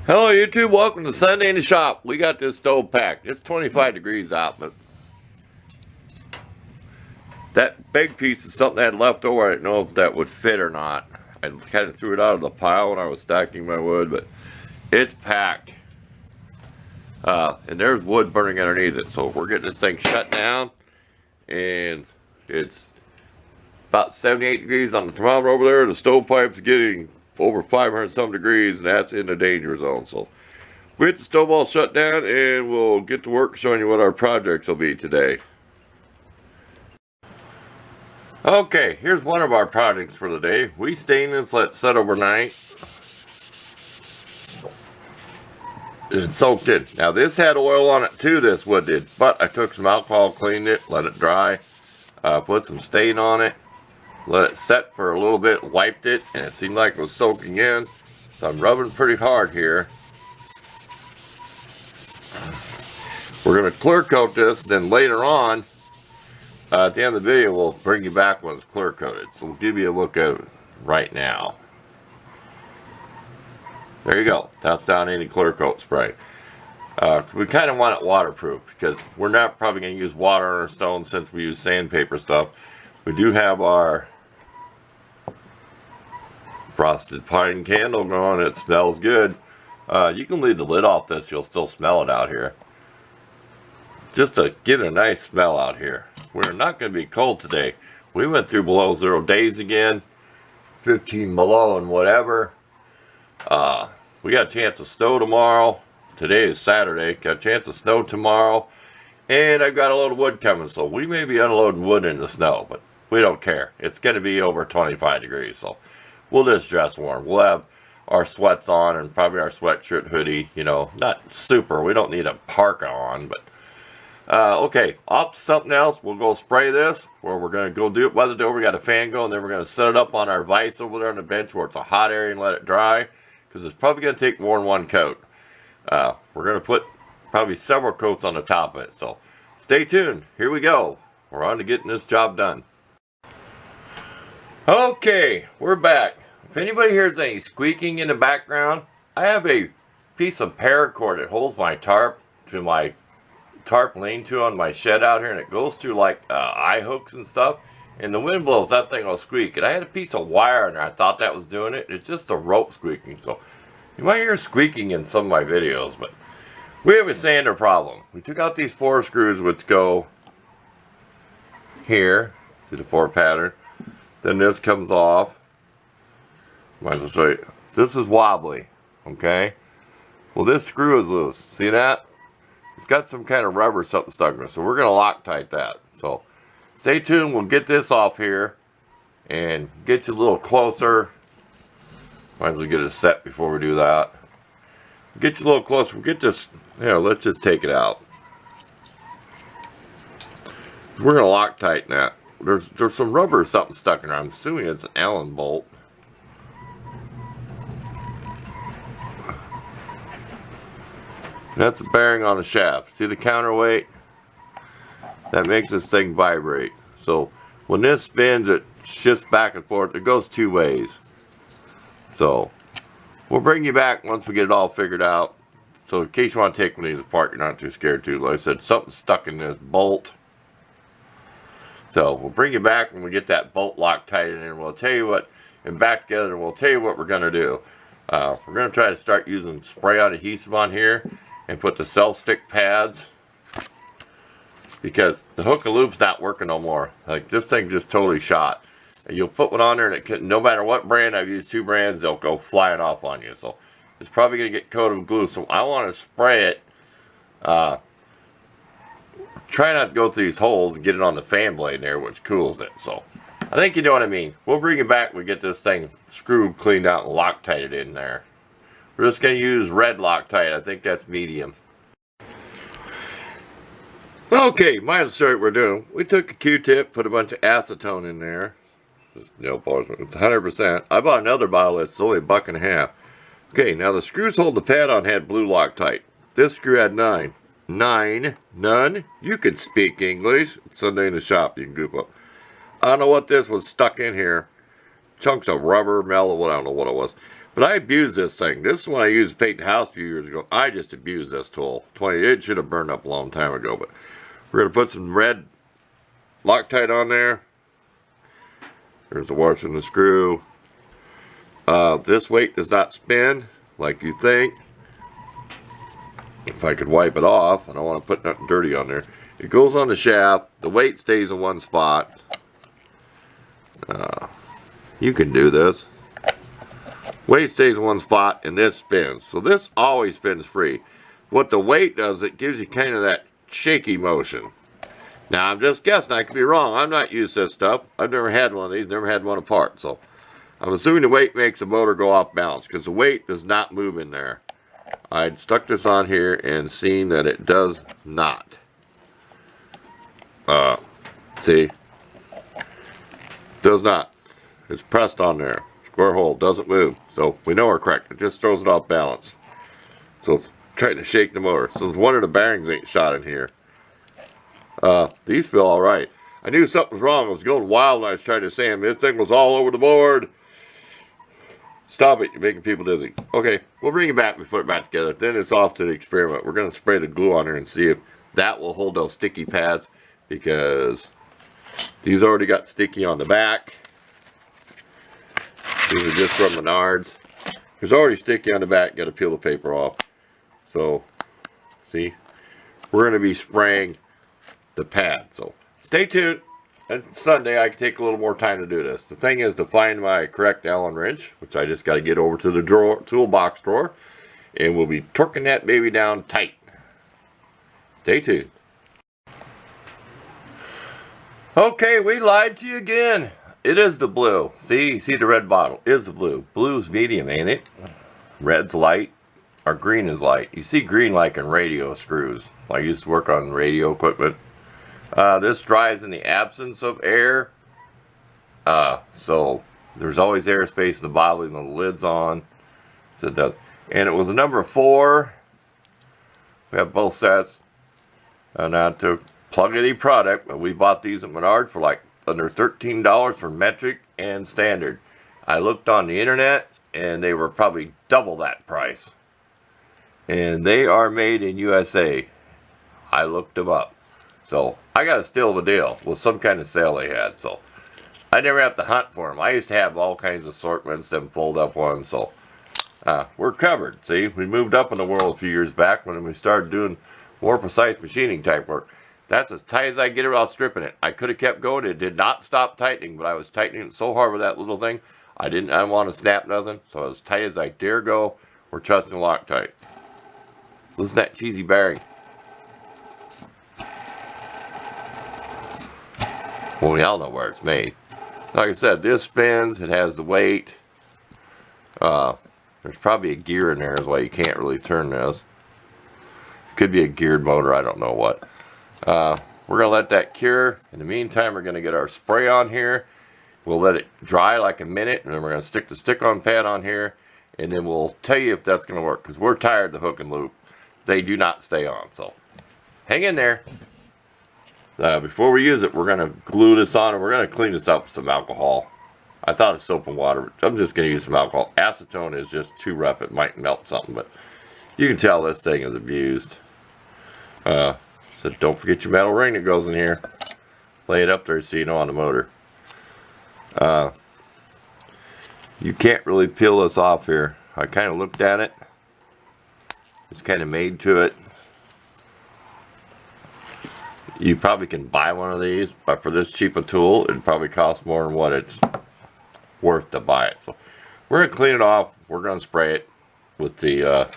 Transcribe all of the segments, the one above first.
Hello YouTube, welcome to Sunday in the shop. We got this stove packed. It's 25 degrees out, but that big piece is something I had left over. I didn't know if that would fit or not. I kind of threw it out of the pile when I was stacking my wood, but it's packed. And there's wood burning underneath it. So we're getting this thing shut down, and it's about 78 degrees on the thermometer over there. The stovepipe's getting over 500 some degrees, and that's in the danger zone. So we get the stove all shut down, and we'll get to work showing you what our projects will be today. Okay, here's one of our projects for the day. We stained this, let it set overnight. It's soaked in. Now this had oil on it too, this wood did, but I took some alcohol, cleaned it, let it dry, put some stain on it, let it set for a little bit, wiped it, and it seemed like it was soaking in. So I'm rubbing pretty hard here. We're going to clear coat this, then later on, at the end of the video, we'll bring you back when it's clear coated. So we'll give you a look at it right now. There you go. That's down any clear coat spray. We kind of want it waterproof because we're not probably going to use water on our stone since we use sandpaper stuff. We do have our frosted pine candle going. It smells good. You can leave the lid off this, you'll still smell it out here. Just to get a nice smell out here. We're not going to be cold today. We went through below 0 days again, 15 below and whatever. We got a chance of snow tomorrow. Today is Saturday. Got a chance of snow tomorrow, and I've got a load of wood coming, so we may be unloading wood in the snow, but we don't care. It's going to be over 25 degrees, so we'll just dress warm. We'll have our sweats on and probably our sweatshirt hoodie, you know, not super. We don't need a parka on, but okay, off to something else. We'll go spray this, where we're going to go do it. Weather door, we got a fan going, then we're going to set it up on our vise over there on the bench where it's a hot area and let it dry, because it's probably going to take more than one coat. We're going to put probably several coats on the top of it, so stay tuned. Here we go. We're on to getting this job done. Okay, we're back. If anybody hears any squeaking in the background, I have a piece of paracord that holds my tarp to my tarp lean-to on my shed out here, and it goes through like eye hooks and stuff, and the wind blows, that thing will squeak. And I had a piece of wire in there. I thought that was doing it. It's just the rope squeaking. So you might hear squeaking in some of my videos, but we have a sander problem. We took out these 4 screws which go here. See the 4 pattern? Then this comes off. Might as well show you. This is wobbly, okay? Well, this screw is loose. See that? It's got some kind of rubber or something stuck in it, so we're going to Loctite that. So stay tuned. We'll get this off here and get you a little closer. Might as well get it set before we do that. Get you a little closer. We'll get this, you know, let's just take it out. We're going to Loctite that. There's some rubber or something stuck in there. I'm assuming it's an Allen bolt. That's a bearing on the shaft. See the counterweight? That makes this thing vibrate. So when this spins, it shifts back and forth. It goes 2 ways. So we'll bring you back once we get it all figured out. So in case you want to take one of these apart, you're not too scared to. Like I said, something's stuck in this bolt. So we'll bring you back when we get that bolt Loctited in, and we'll tell you what, and back together, and we'll tell you what we're going to do. We're going to try to start using spray-on adhesive on here and put the self-stick pads, because the hook and loop's not working no more. Like, this thing just totally shot. And you'll put one on there, and it can, no matter what brand, I've used 2 brands, they'll go flying off on you. So it's probably going to get coated with glue. So I want to spray it. Try not to go through these holes and get it on the fan blade there, which cools it. So I think you know what I mean. We'll bring it back when we get this thing screwed, cleaned out, and Loctited in there. We're just going to use red Loctite. I think that's medium. Okay, might as well show you what we're doing. We took a Q-tip, put a bunch of acetone in there. Just nail polish. It's 100%. I bought another bottle that's only $1.50. Okay, now the screws hold the pad on had blue Loctite. This screw had 9. None. You can speak English. It's Sunday in the shop. You can goof up. I don't know what this was stuck in here. Chunks of rubber, metal, I don't know what it was. But I abused this thing. This is when I used to paint the house a few years ago. I just abused this tool. It should have burned up a long time ago. But we're going to put some red Loctite on there. There's the washer and the screw. This weight does not spin like you think. If I could wipe it off, I don't want to put nothing dirty on there. It goes on the shaft. The weight stays in one spot. You can do this. Weight stays in one spot and this spins. So this always spins free. What the weight does, it gives you kind of that shaky motion. Now I'm just guessing, I could be wrong. I'm not used to this stuff. I've never had one of these, never had one apart. So I'm assuming the weight makes the motor go off balance because the weight does not move in there. I stuck this on here and seen that it does not. See? Does not. It's pressed on there. Square hole, doesn't move. So we know we're correct. It just throws it off balance. So it's trying to shake the motor. So one of the bearings ain't shot in here. These feel alright. I knew something was wrong. I was going wild when I was trying to sand. This thing was all over the board. Stop it, you're making people dizzy. Okay, we'll bring it back and put it back together. Then it's off to the experiment. We're going to spray the glue on here and see if that will hold those sticky pads, because these already got sticky on the back. These are just from Menards. There's already sticky on the back. Got to peel the paper off. So, see, we're going to be spraying the pad. So, stay tuned. And Sunday I can take a little more time to do this. The thing is to find my correct Allen wrench, which I just got to get over to the toolbox drawer, and we'll be torquing that baby down tight. Stay tuned. Okay, we lied to you again. It is the blue. See the red bottle is the blue. Blue's medium, ain't it? Red's light, or green is light. You see green like in radio screws. I used to work on radio equipment. This dries in the absence of air. So there's always airspace in the bottle when the lid's on. So it does. And it was a number 4. We have both sets. Not to plug any product, but we bought these at Menards for like under $13 for metric and standard. I looked on the internet and they were probably double that price. And they are made in USA. I looked them up. So I got a steal of a deal with some kind of sale they had. So I never have to hunt for them. I used to have all kinds of assortments, them fold up ones. So we're covered. See, we moved up in the world a few years back when we started doing more precise machining type work. That's as tight as I get it without stripping it. I could have kept going. It did not stop tightening, but I was tightening it so hard with that little thing. I didn't want to snap nothing. So as tight as I dare go, we're trusting Loctite. Listen to that cheesy bearing. Well, we all know where it's made. Like I said, this spins. It has the weight. There's probably a gear in there, is why you can't really turn this. Could be a geared motor, I don't know what. We're going to let that cure. In the meantime, we're going to get our spray on here. We'll let it dry like a minute, and then we're going to stick the stick-on pad on here, and then we'll tell you if that's going to work, because we're tired of the hook and loop. They do not stay on, so hang in there. Before we use it, we're going to glue this on, and we're going to clean this up with some alcohol. I thought it was soap and water, but I'm just going to use some alcohol. Acetone is just too rough. It might melt something, but you can tell this thing is abused. So don't forget your metal ring that goes in here. Lay it up there so you know on the motor. You can't really peel this off here. I kind of looked at it. It's kind of made to it. You probably can buy one of these, but for this cheap a tool, it'd probably cost more than what it's worth to buy it. So we're going to clean it off. We're going to spray it with the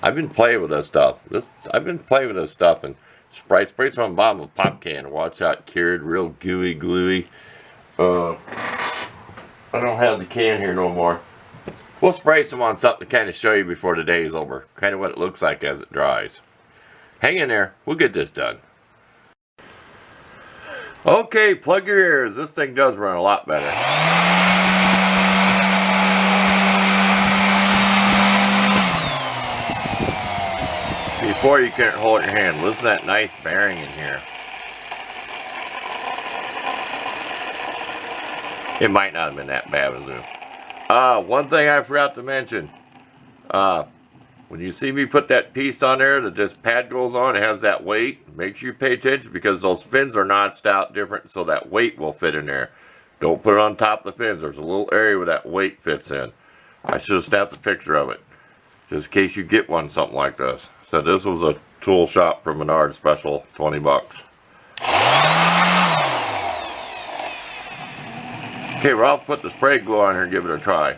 I've been playing with this stuff. I've been playing with this stuff and spray it on the bottom of a pop can. Watch out, cured, real gooey, gluey. I don't have the can here no more. We'll spray some on something to kind of show you before the day is over. Kind of what it looks like as it dries. Hang in there. We'll get this done. Okay, plug your ears. This thing does run a lot better. Before you can't hold it in your hand. Listen to that nice bearing in here. It might not have been that bad, was it? One thing I forgot to mention. When you see me put that piece on there that this pad goes on, it has that weight. Make sure you pay attention because those fins are notched out different so that weight will fit in there. Don't put it on top of the fins. There's a little area where that weight fits in. I should have snapped a picture of it. Just in case you get one, something like this. So this was a tool shop from Menards special, 20 bucks. Okay, well, I'll put the spray glue on here and give it a try.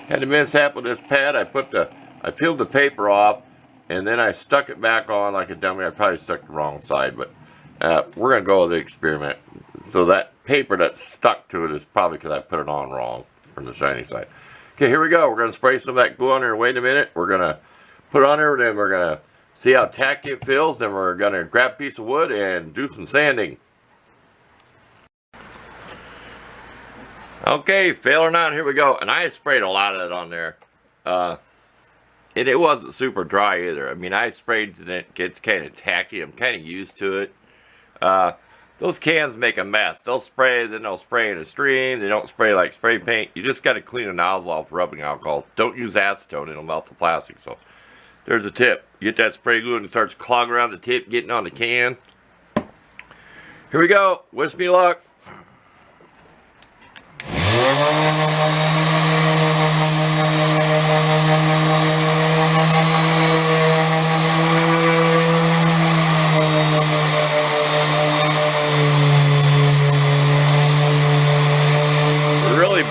Had a mishap with this pad. I peeled the paper off and then I stuck it back on like a dummy. I probably stuck the wrong side, but we're going to go with the experiment. So that paper that stuck to it is probably because I put it on wrong from the shiny side. Okay, here we go. We're going to spray some of that glue on there. Wait a minute. We're going to put it on there, then we're going to see how tacky it feels. Then we're going to grab a piece of wood and do some sanding. Okay, fail or not, here we go. And I sprayed a lot of it on there. And it wasn't super dry either. I mean, I sprayed and it gets kind of tacky. I'm kind of used to it. Those cans make a mess. They'll spray, then they'll spray in a stream. They don't spray like spray paint. You just got to clean the nozzle off with rubbing alcohol. Don't use acetone. It'll melt the plastic. So there's a tip. Get that spray glue and it starts clogging around the tip, getting on the can. Here we go. Wish me luck.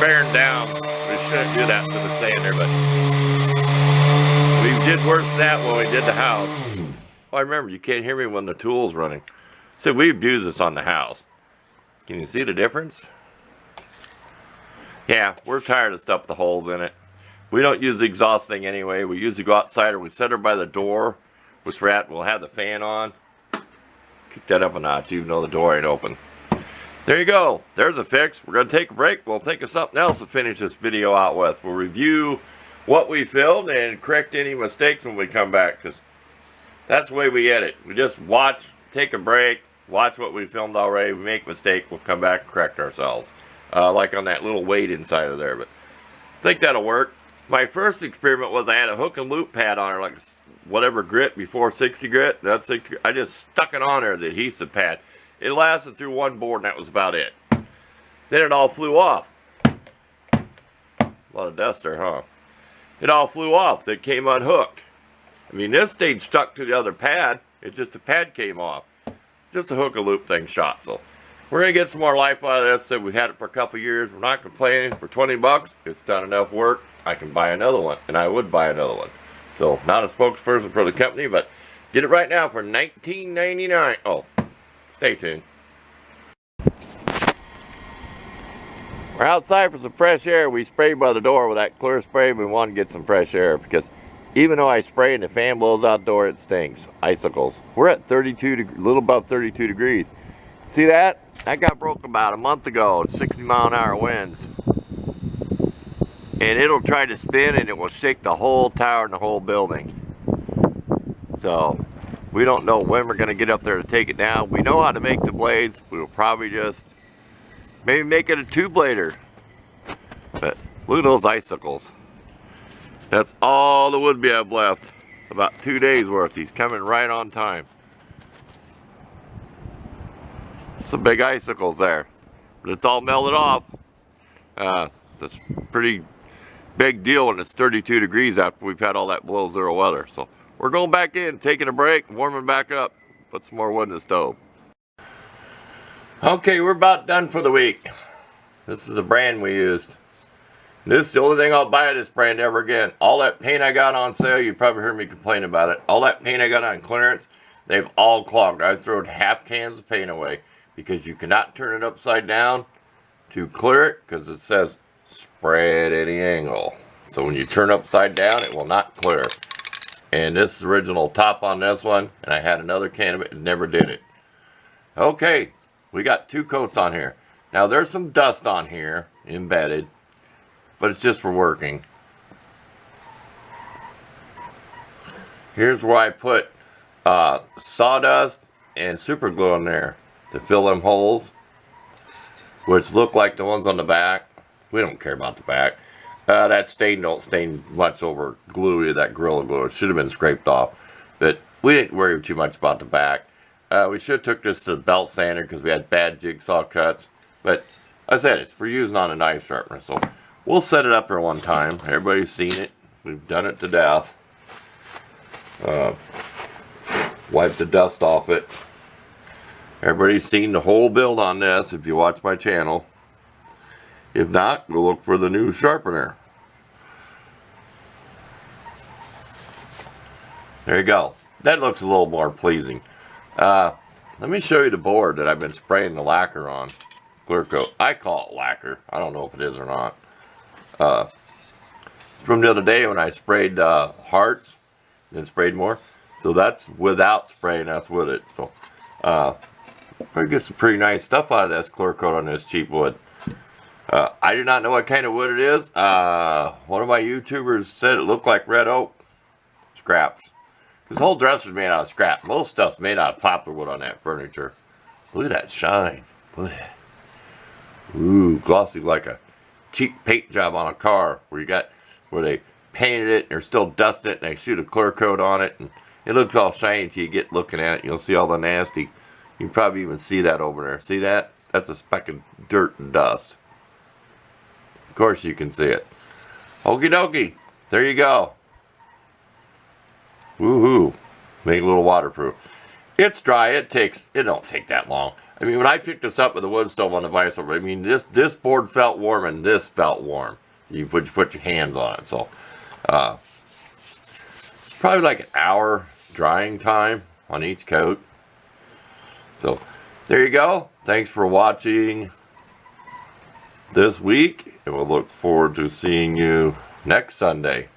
Bearing down. We shouldn't do that to the sander, but we did worse than that when we did the house. Oh, I remember, you can't hear me when the tool's running. So we abuse this on the house. Can you see the difference? Yeah, we're tired of stuff with the holes in it. We don't use the exhaust thing anyway. We usually go outside or we set her by the door, which we're at. We'll have the fan on. Kick that up a notch even though the door ain't open. There you go. There's a fix. We're going to take a break. We'll think of something else to finish this video out with. We'll review what we filmed and correct any mistakes when we come back, because that's the way we edit. We just watch, take a break, watch what we filmed already. We make a mistake, we'll come back and correct ourselves. Like on that little weight inside of there. But I think that'll work. My first experiment was I had a hook and loop pad on her, like whatever grit before 60 grit. That's 60 grit. I just stuck it on there, the adhesive pad. It lasted through one board and that was about it. Then it all flew off. A lot of dust there, huh? It all flew off. It came unhooked. I mean, this stayed stuck to the other pad. It's just the pad came off. Just a hook and loop thing shot. So we're going to get some more life out of this. So we've had it for a couple years. We're not complaining. For 20 bucks, it's done enough work. I can buy another one. And I would buy another one. So not a spokesperson for the company, but get it right now for $19.99. Oh. Stay tuned. We're outside for some fresh air. We sprayed by the door with that clear spray. We want to get some fresh air because even though I spray and the fan blows outdoor, it stinks. Icicles. We're at 32, a little above 32 degrees. See that? That got broke about a month ago. 60-mile-an-hour winds. And it'll try to spin and it will shake the whole tower and the whole building. So we don't know when we're going to get up there to take it down. We know how to make the blades. We'll probably just maybe make it a two-blader. But look at those icicles. That's all the wood we have left. About 2 days worth. He's coming right on time. Some big icicles there. But it's all melted off. That's pretty big deal when it's 32 degrees after we've had all that below zero weather. So we're going back in, taking a break, warming back up, put some more wood in the stove. Okay, we're about done for the week. This is the brand we used. This is the only thing I'll buy of this brand ever again. All that paint I got on sale, you probably heard me complain about it. All that paint I got on clearance, they've all clogged. I've thrown half cans of paint away because you cannot turn it upside down to clear it because it says spray at any angle. So when you turn upside down, it will not clear. And this is the original top on this one, and I had another can of it and never did it. Okay, we got 2 coats on here. Now there's some dust on here embedded, but it's just for working. Here's where I put sawdust and super glue in there to fill them holes, which look like the ones on the back. We don't care about the back. That stain don't stain much over glue, that Gorilla Glue. It should have been scraped off. But we didn't worry too much about the back. We should have took this to the belt sander because we had bad jigsaw cuts. But I said it's for using on a knife sharpener. So we'll set it up here one time. Everybody's seen it. We've done it to death. Wipe the dust off it. Everybody's seen the whole build on this if you watch my channel. If not, we'll look for the new sharpener. There you go. That looks a little more pleasing. Let me show you the board that I've been spraying the lacquer on. Clear coat. I call it lacquer. I don't know if it is or not. From the other day when I sprayed hearts and sprayed more. So that's without spraying, that's with it. So we get some pretty nice stuff out of this clear coat on this cheap wood. I do not know what kind of wood it is. One of my YouTubers said it looked like red oak scraps. This whole dresser is made out of scrap. Most stuff's made out of poplar wood on that furniture. Look at that shine. Look at that. Ooh, glossy like a cheap paint job on a car where they painted it and they're still dusting it and they shoot a clear coat on it and it looks all shiny until you get looking at it. You'll see all the nasty. You can probably even see that over there. See that? That's a speck of dirt and dust. Of course you can see it. Okie dokie. There you go. Woohoo. Make it a little waterproof. It's dry. It don't take that long. I mean, when I picked this up with the wood stove on the vise over, I mean, this board felt warm and this felt warm. You put your hands on it. So, probably like an hour drying time on each coat. So, there you go. Thanks for watching this week, and we'll look forward to seeing you next Sunday.